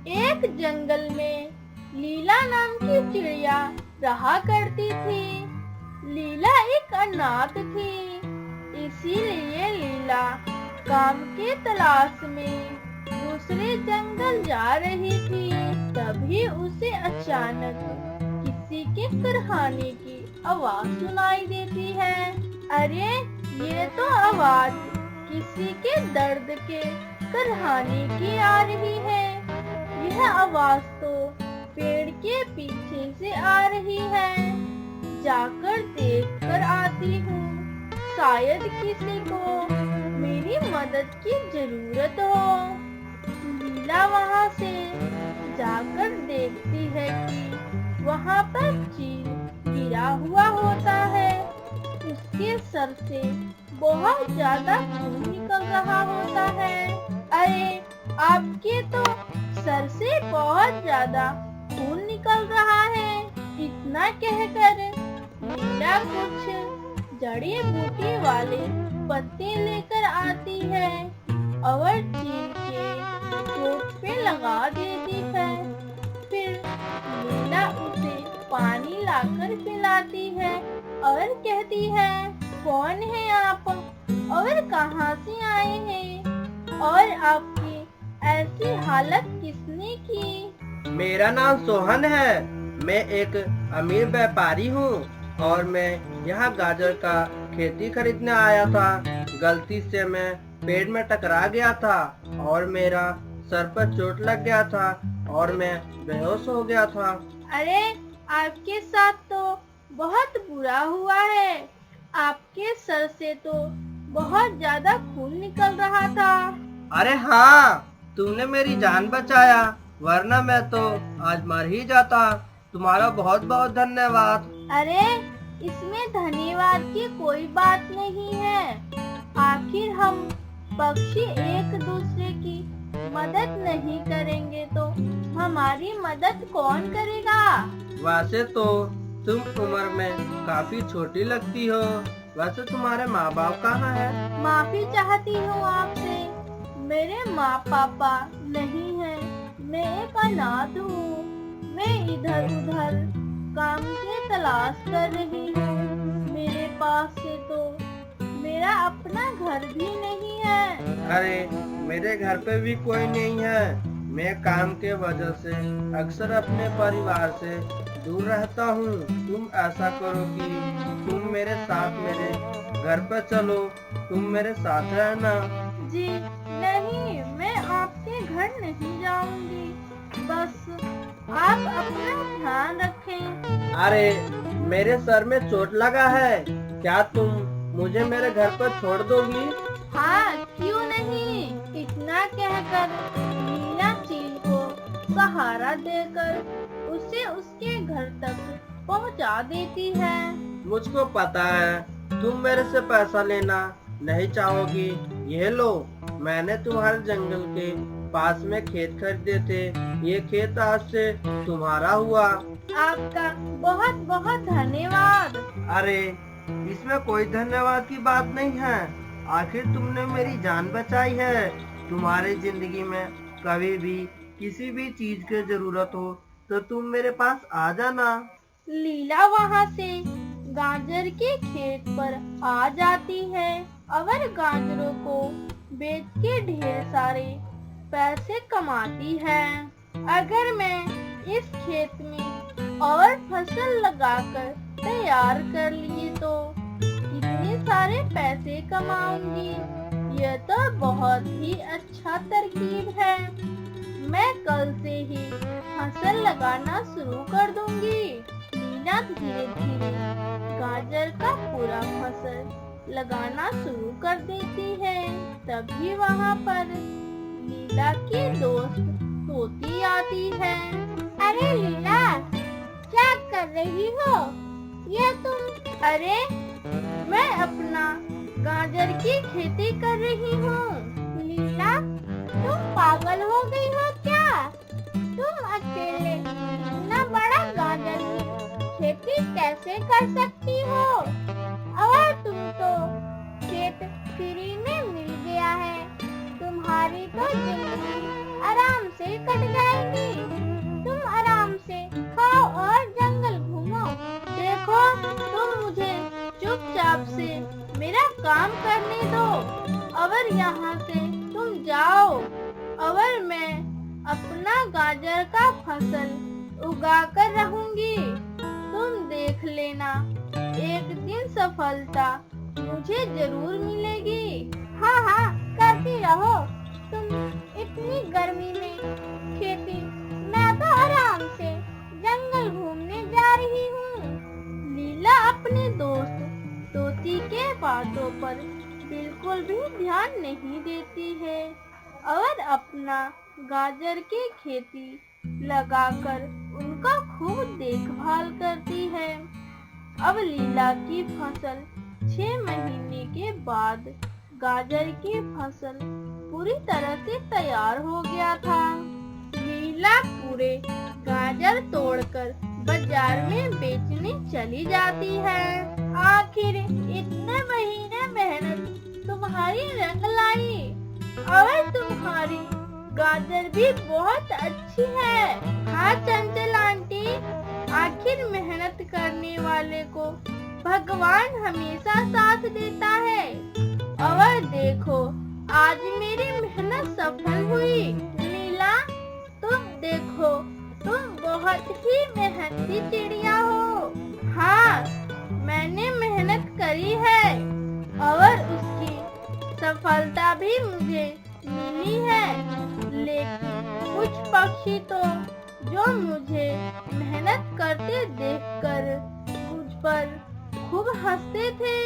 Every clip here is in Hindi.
एक जंगल में लीला नाम की चिड़िया रहा करती थी। लीला एक अनाथ थी, इसीलिए लीला काम की तलाश में दूसरे जंगल जा रही थी। तभी उसे अचानक किसी के कुर्हाने की आवाज सुनाई देती है। अरे ये तो आवाज किसी के दर्द के कुर्हाने की आ रही है। यह आवाज तो पेड़ के पीछे से आ रही है। जाकर देख कर आती हूँ, शायद किसी को मेरी मदद की जरूरत हो। लीला वहाँ से जाकर देखती है कि वहाँ पर चील गिरा हुआ होता है। उसके सर से बहुत ज्यादा खून निकल रहा होता है। अरे आपके तो सर से बहुत ज्यादा खून निकल रहा है। इतना कहकर लीला कुछ जड़ी बूटी वाले पत्ते लेकर आती है और चील के चोट पे लगा देती है। फिर लीला उसे पानी लाकर पिलाती है और कहती है, कौन है आप और कहाँ से आए हैं और आपकी ऐसी हालत किसने की? मेरा नाम सोहन है। मैं एक अमीर व्यापारी हूँ और मैं यहाँ गाजर का खेती खरीदने आया था। गलती से मैं पेड़ में टकरा गया था और मेरा सर पर चोट लग गया था और मैं बेहोश हो गया था। अरे आपके साथ तो बहुत बुरा हुआ है। आपके सर से तो बहुत ज्यादा खून निकल रहा था। अरे हाँ, तुमने मेरी जान बचाया, वरना मैं तो आज मर ही जाता। तुम्हारा बहुत बहुत धन्यवाद। अरे इसमें धन्यवाद की कोई बात नहीं है। आखिर हम पक्षी एक दूसरे की मदद नहीं करेंगे तो हमारी मदद कौन करेगा? वैसे तो तुम उम्र में काफी छोटी लगती हो। वैसे तुम्हारे माँ बाप कहाँ है? माफी चाहती हूँ आपसे, मेरे माँ पापा नहीं हैं। मैं एक अनाथ हूँ। मैं इधर उधर काम की तलाश कर रही हूँ। मेरे पास से तो मेरा अपना घर भी नहीं है। अरे मेरे घर पे भी कोई नहीं है। मैं काम के वजह से अक्सर अपने परिवार से दूर रहता हूँ। तुम ऐसा करो कि तुम मेरे साथ मेरे घर पर चलो। तुम मेरे साथ रहना। जी नहीं, मैं आपके घर नहीं जाऊंगी। बस आप अपना ध्यान रखें। अरे मेरे सर में चोट लगा है, क्या तुम मुझे मेरे घर पर छोड़ दोगी? हाँ क्यों नहीं। इतना कहकर लीला चील को सहारा देकर उसे उसके घर तक पहुंचा देती है। मुझको पता है तुम मेरे से पैसा लेना नहीं चाहोगी। ये लो, मैंने तुम्हारे जंगल के पास में खेत खरीदे थे। ये खेत आज से तुम्हारा हुआ। आपका बहुत बहुत धन्यवाद। अरे इसमें कोई धन्यवाद की बात नहीं है। आखिर तुमने मेरी जान बचाई है। तुम्हारी जिंदगी में कभी भी किसी भी चीज की जरूरत हो तो तुम मेरे पास आ जाना। लीला वहाँ से गाजर के खेत पर आ जाती है और गाजरों को बेच के ढेर सारे पैसे कमाती है। अगर मैं इस खेत में और फसल लगाकर तैयार कर लिए तो कितने सारे पैसे कमाऊंगी। यह तो बहुत ही अच्छा तरकीब है। मैं कल से ही फसल लगाना शुरू कर दूंगी। लीला धीरे धीरे गाजर का पूरा फसल लगाना शुरू कर देती है। तभी वहाँ पर लीला की दोस्त तोती आती है। अरे लीला, क्या कर रही हो? ये तुम? अरे मैं अपना गाजर की खेती कर रही हूँ। लीला, तुम पागल हो गई हो क्या? तुम अकेले इतना बड़ा गाजर की खेती कैसे कर सकती हो? और तुम तो खेत फ्री में मिल गया है। तुम्हारी तो जिंदगी आराम से कट जाएंगी। तुम आराम से खाओ और जंगल घूमो। देखो, तुम मुझे चुपचाप से मेरा काम करने दो, और यहाँ से तुम जाओ, और मैं अपना गाजर का फसल उगा कर रहूंगी। तुम देख लेना, एक दिन सफलता मुझे जरूर मिलेगी। हाँ हाँ, करती रहो तुम इतनी गर्मी में खेती। मैं तो आराम से जंगल घूमने जा रही हूँ। लीला अपने दोस्त तोती के बातों पर बिल्कुल भी ध्यान नहीं देती है और अपना गाजर की खेती लगाकर उनका खूब देखभाल करती है। अब लीला की फसल 6 महीने के बाद गाजर की फसल पूरी तरह से तैयार हो गया था। लीला पूरे गाजर तोड़कर बाजार में बेचने चली जाती है। आखिर इतने महीने मेहनत तुम्हारी रंग लाई, और तुम्हारी गाजर भी बहुत अच्छी है। हाँ चंचल आंटी, आखिर मेहनत करने वाले को भगवान हमेशा साथ देता है। और देखो, आज मेरी मेहनत सफल हुई। लीला, तुम देखो, तुम बहुत ही मेहनती चिड़िया हो। हाँ, मैंने मेहनत करी है और उसकी सफलता भी मुझे मिली है। लेकिन कुछ पक्षी तो जो मुझे मेहनत करते देखकर मुझ पर खूब हंसते थे।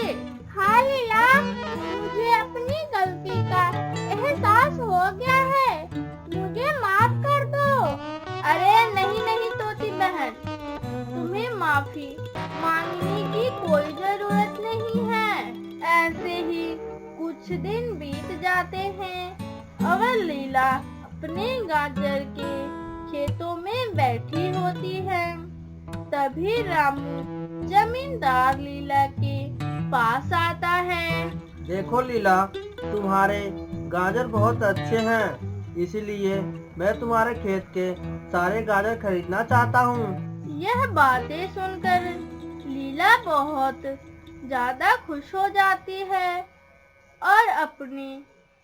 हाँ लीला, मुझे अपनी गलती का एहसास हो गया है, मुझे माफ कर दो। अरे नहीं नहीं तोती बहन, तुम्हें माफी मांगने की कोई जरूरत नहीं है। ऐसे ही कुछ दिन बीत जाते हैं और लीला अपने गाजर के खेतों में बैठी होती है। तभी रामू जमींदार लीला के पास आता है। देखो लीला, तुम्हारे गाजर बहुत अच्छे हैं, इसीलिए मैं तुम्हारे खेत के सारे गाजर खरीदना चाहता हूँ। यह बातें सुनकर लीला बहुत ज्यादा खुश हो जाती है और अपने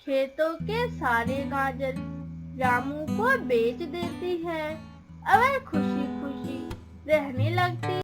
खेतों के सारे गाजर रामू को बेच देती है और खुशी खुशी रहने लगती